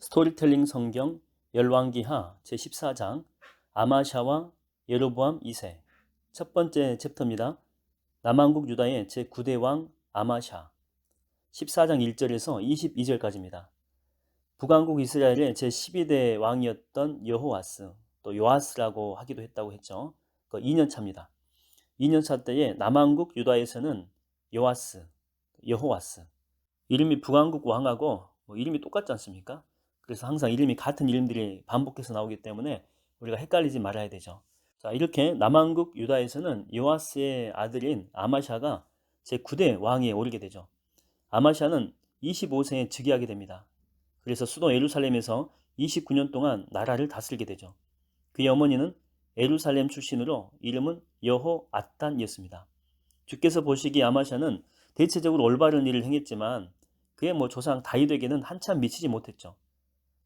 스토리텔링 성경 열왕기하 제14장 아마샤와 예로보암 2세 첫 번째 챕터입니다. 남왕국 유다의 제9대 왕 아마샤 14장 1절에서 22절까지입니다. 북왕국 이스라엘의 제12대 왕이었던 여호와스, 또 요아스라고 하기도 했다고 했죠. 그 2년차입니다. 2년차 때에 남왕국 유다에서는 요아스, 여호와스 이름이 북왕국 왕하고 이름이 똑같지 않습니까? 그래서 항상 이름이 같은 이름들이 반복해서 나오기 때문에 우리가 헷갈리지 말아야 되죠. 자, 이렇게 남왕국 유다에서는 요아스의 아들인 아마샤가 제9대 왕위에 오르게 되죠. 아마샤는 25세에 즉위하게 됩니다. 그래서 수도 예루살렘에서 29년 동안 나라를 다스리게 되죠. 그의 어머니는 예루살렘 출신으로 이름은 여호앗단이었습니다. 주께서 보시기에 아마샤는 대체적으로 올바른 일을 행했지만 그의 조상 다윗에게는 한참 미치지 못했죠.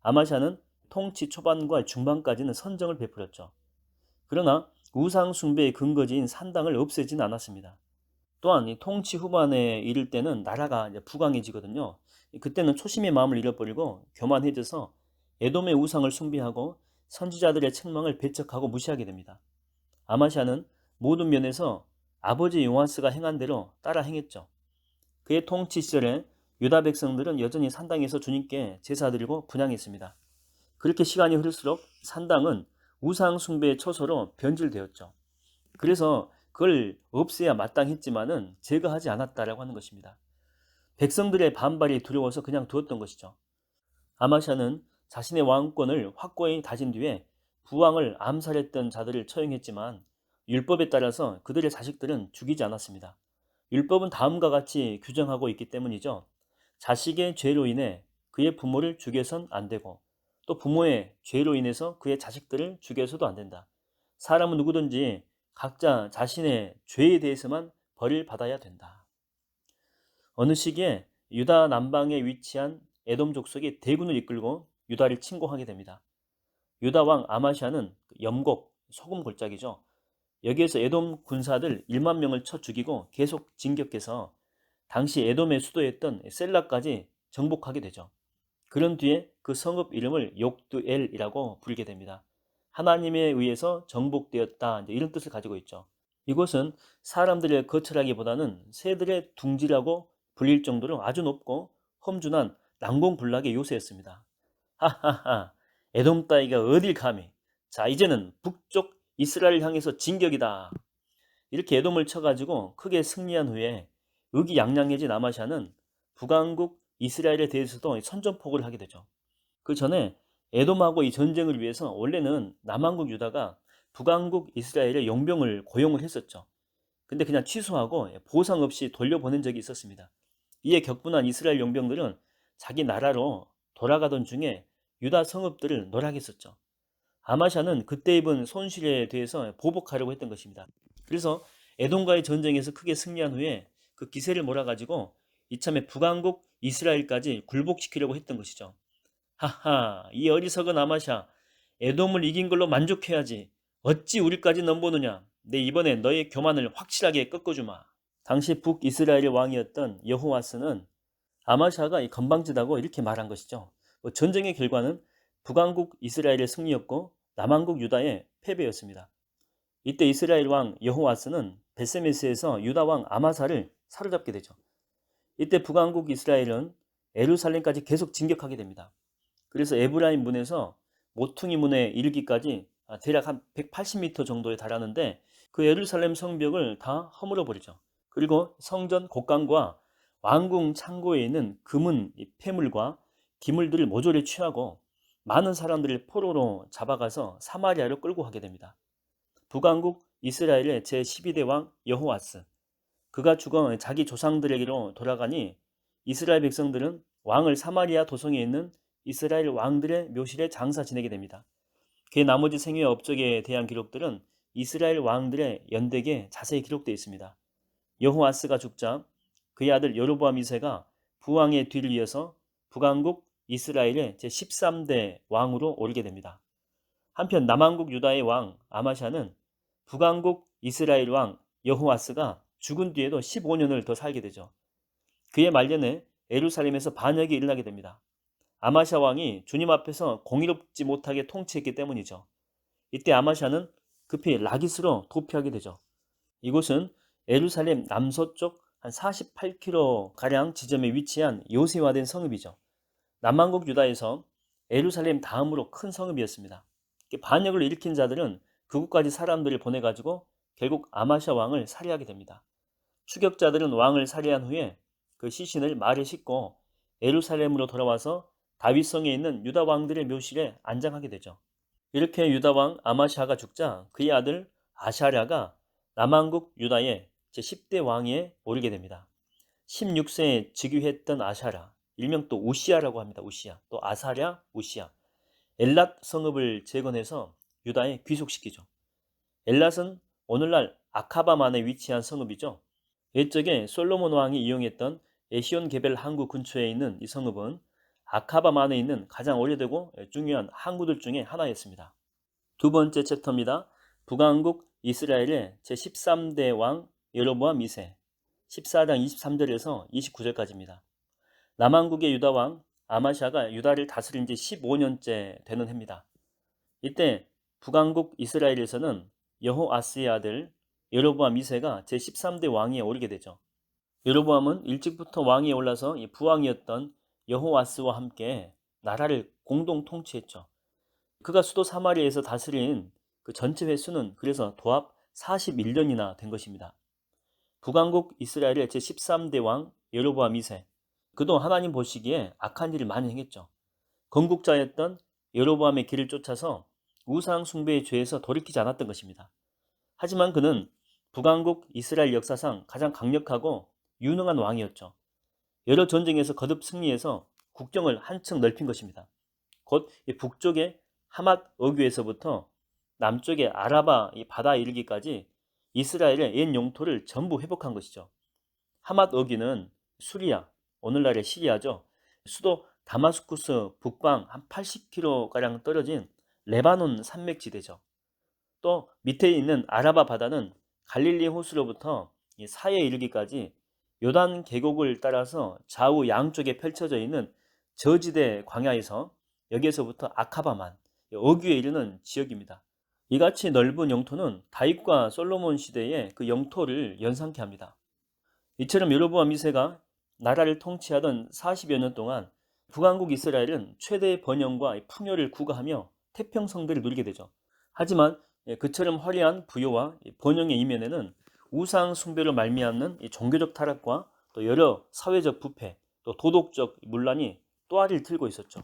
아마샤는 통치 초반과 중반까지는 선정을 베풀었죠. 그러나 우상 숭배의 근거지인 산당을 없애지는 않았습니다. 또한 이 통치 후반에 이를 때는 나라가 부강해지거든요. 그때는 초심의 마음을 잃어버리고 교만해져서 에돔의 우상을 숭배하고 선지자들의 책망을 배척하고 무시하게 됩니다. 아마샤는 모든 면에서 아버지 요아스가 행한 대로 따라 행했죠. 그의 통치 시절에 유다 백성들은 여전히 산당에서 주님께 제사드리고 분향했습니다. 그렇게 시간이 흐를수록 산당은 우상 숭배의 처소로 변질되었죠. 그래서 그걸 없애야 마땅했지만은 제거하지 않았다라고 하는 것입니다. 백성들의 반발이 두려워서 그냥 두었던 것이죠. 아마샤는 자신의 왕권을 확고히 다진 뒤에 부왕을 암살했던 자들을 처형했지만 율법에 따라서 그들의 자식들은 죽이지 않았습니다. 율법은 다음과 같이 규정하고 있기 때문이죠. 자식의 죄로 인해 그의 부모를 죽여선 안 되고 또 부모의 죄로 인해서 그의 자식들을 죽여서도 안 된다. 사람은 누구든지 각자 자신의 죄에 대해서만 벌을 받아야 된다. 어느 시기에 유다 남방에 위치한 에돔 족속이 대군을 이끌고 유다를 침공하게 됩니다. 유다 왕 아마샤는 염곡, 소금 골짜기죠. 여기에서 에돔 군사들 1만 명을 쳐 죽이고 계속 진격해서 당시 에돔의 수도였던 셀라까지 정복하게 되죠. 그런 뒤에 그 성읍 이름을 욕두엘이라고 부르게 됩니다. 하나님에 의해서 정복되었다, 이런 뜻을 가지고 있죠. 이곳은 사람들의 거처라기보다는 새들의 둥지라고 불릴 정도로 아주 높고 험준한 난공불락의 요새였습니다. 하하하, 에돔 따위가 어딜 감히. 자, 이제는 북쪽 이스라엘 향해서 진격이다. 이렇게 에돔을 쳐가지고 크게 승리한 후에 의기양양해진 아마샤는 북왕국 이스라엘에 대해서도 선전포고를 하게 되죠. 그 전에 에돔하고 이 전쟁을 위해서 원래는 남왕국 유다가 북왕국 이스라엘의 용병을 고용을 했었죠. 근데 그냥 취소하고 보상 없이 돌려보낸 적이 있었습니다. 이에 격분한 이스라엘 용병들은 자기 나라로 돌아가던 중에 유다 성읍들을 노략했었죠. 아마샤는 그때 입은 손실에 대해서 보복하려고 했던 것입니다. 그래서 에돔과의 전쟁에서 크게 승리한 후에 그 기세를 몰아가지고 이참에 북왕국 이스라엘까지 굴복시키려고 했던 것이죠. 하하, 이 어리석은 아마샤, 에돔을 이긴 걸로 만족해야지. 어찌 우리까지 넘보느냐. 내 이번에 너의 교만을 확실하게 꺾어주마. 당시 북이스라엘의 왕이었던 여호와스는 아마샤가 건방지다고 이렇게 말한 것이죠. 전쟁의 결과는 북왕국 이스라엘의 승리였고 남왕국 유다의 패배였습니다. 이때 이스라엘 왕 여호와스는 베세메스에서 유다 왕 아마사를 사로잡게 되죠. 이때 북왕국 이스라엘은 예루살렘까지 계속 진격하게 됩니다. 그래서 에브라임 문에서 모퉁이 문에 이르기까지 대략 한 180m 정도에 달하는데 그 예루살렘 성벽을 다 허물어 버리죠. 그리고 성전 곡간과 왕궁 창고에 있는 금은 폐물과 기물들을 모조리 취하고 많은 사람들을 포로로 잡아가서 사마리아로 끌고 가게 됩니다. 북왕국 이스라엘의 제12대 왕 여호와스, 그가 죽어 자기 조상들에게로 돌아가니 이스라엘 백성들은 왕을 사마리아 도성에 있는 이스라엘 왕들의 묘실에 장사 지내게 됩니다. 그의 나머지 생애와 업적에 대한 기록들은 이스라엘 왕들의 연대기에 자세히 기록되어 있습니다. 여호와스가 죽자 그의 아들 여로보암 2세가 부왕의 뒤를 이어서 북왕국 이스라엘의 제13대 왕으로 오르게 됩니다. 한편 남왕국 유다의 왕 아마샤는 북왕국 이스라엘 왕 여호와스가 죽은 뒤에도 15년을 더 살게 되죠. 그의 말년에 예루살렘에서 반역이 일어나게 됩니다. 아마샤 왕이 주님 앞에서 공의롭지 못하게 통치했기 때문이죠. 이때 아마샤는 급히 라기스로 도피하게 되죠. 이곳은 예루살렘 남서쪽 한 48km 가량 지점에 위치한 요새화된 성읍이죠. 남왕국 유다에서 예루살렘 다음으로 큰 성읍이었습니다. 반역을 일으킨 자들은 그곳까지 사람들을 보내가지고 결국 아마샤 왕을 살해하게 됩니다. 추격자들은 왕을 살해한 후에 그 시신을 말에 싣고 예루살렘으로 돌아와서 다윗성에 있는 유다 왕들의 묘실에 안장하게 되죠. 이렇게 유다 왕 아마샤가 죽자 그의 아들 아샤랴가 남왕국 유다의 제10대 왕위에 오르게 됩니다. 16세에 즉위했던 아샤랴, 일명 또 우시야라고 합니다. 우시야, 또 아사랴, 우시야. 엘랏 성읍을 재건해서 유다에 귀속시키죠. 엘랏은 오늘날 아카바만에 위치한 성읍이죠. 옛적에 솔로몬 왕이 이용했던 에시온 게벨 항구 근처에 있는 이 성읍은 아카바만에 있는 가장 오래되고 중요한 항구들 중에 하나였습니다. 두 번째 챕터입니다. 북왕국 이스라엘의 제13대 왕 여로보암 2세 14장 23절에서 29절까지입니다. 남왕국의 유다 왕 아마샤가 유다를 다스린 지 15년째 되는 해입니다. 이때 북왕국 이스라엘에서는 여호아스의 아들 여로보암 2세가 제13대 왕위에 오르게 되죠. 여로보암은 일찍부터 왕위에 올라서 부왕이었던 여호아스와 함께 나라를 공동 통치했죠. 그가 수도 사마리아에서 다스린 그 전체 횟수는 그래서 도합 41년이나 된 것입니다. 북왕국 이스라엘의 제13대 왕 여로보암 2세. 그도 하나님 보시기에 악한 일을 많이 행했죠. 건국자였던 여로보암의 길을 쫓아서 우상 숭배의 죄에서 돌이키지 않았던 것입니다. 하지만 그는 북왕국 이스라엘 역사상 가장 강력하고 유능한 왕이었죠. 여러 전쟁에서 거듭 승리해서 국경을 한층 넓힌 것입니다. 곧 북쪽의 하맛 어귀에서부터 남쪽의 아라바 바다에 이르기까지 이스라엘의 옛 영토를 전부 회복한 것이죠. 하맛 어귀는 수리아, 오늘날의 시리아죠. 수도 다마스쿠스 북방 한 80km가량 떨어진 레바논 산맥지대죠. 또 밑에 있는 아라바 바다는 갈릴리 호수로부터 사해에 이르기까지 요단 계곡을 따라서 좌우 양쪽에 펼쳐져 있는 저지대 광야에서 여기에서부터 아카바만, 어귀에 이르는 지역입니다. 이같이 넓은 영토는 다윗과 솔로몬 시대의 그 영토를 연상케 합니다. 이처럼 여로보암 2세가 나라를 통치하던 40여 년 동안 북왕국 이스라엘은 최대의 번영과 풍요를 구가하며 태평성대를 누리게 되죠. 하지만 그처럼 화려한 부요와 번영의 이면에는 우상 숭배로 말미암는 종교적 타락과 또 여러 사회적 부패, 또 도덕적 문란이 또아리를 틀고 있었죠.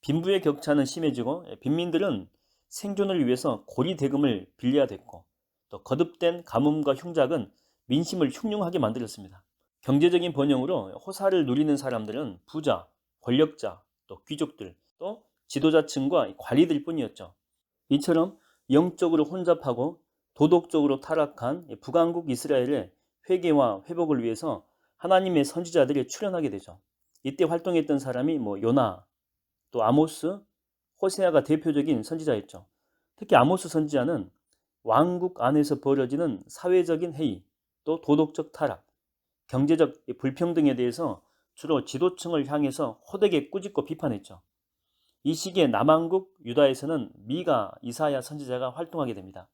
빈부의 격차는 심해지고 빈민들은 생존을 위해서 고리대금을 빌려야 됐고 또 거듭된 가뭄과 흉작은 민심을 흉흉하게 만들었습니다. 경제적인 번영으로 호사를 누리는 사람들은 부자, 권력자, 또 귀족들, 또 지도자층과 관리들 뿐이었죠. 이처럼 영적으로 혼잡하고 도덕적으로 타락한 북왕국 이스라엘의 회개와 회복을 위해서 하나님의 선지자들이 출현하게 되죠. 이때 활동했던 사람이 요나, 또 아모스, 호세아가 대표적인 선지자였죠. 특히 아모스 선지자는 왕국 안에서 벌어지는 사회적인 해이, 또 도덕적 타락, 경제적 불평등에 대해서 주로 지도층을 향해서 호되게 꾸짖고 비판했죠. 이 시기에 남왕국 유다에서는 미가 이사야 선지자가 활동하게 됩니다.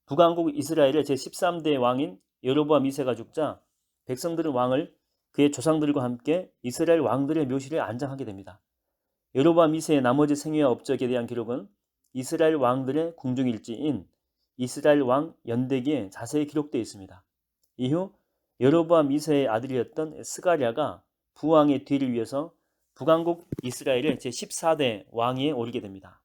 북왕국 이스라엘의 제13대 왕인 여로보암 2세가 죽자 백성들은 왕을 그의 조상들과 함께 이스라엘 왕들의 묘실에 안장하게 됩니다. 여로보암 2세의 나머지 생애와 업적에 대한 기록은 이스라엘 왕들의 궁중일지인 이스라엘 왕 연대기에 자세히 기록되어 있습니다. 이후 여로보암 2세의 아들이었던 스가랴가 부왕의 뒤를 이어서 북왕국 이스라엘의 제14대 왕위에 오르게 됩니다.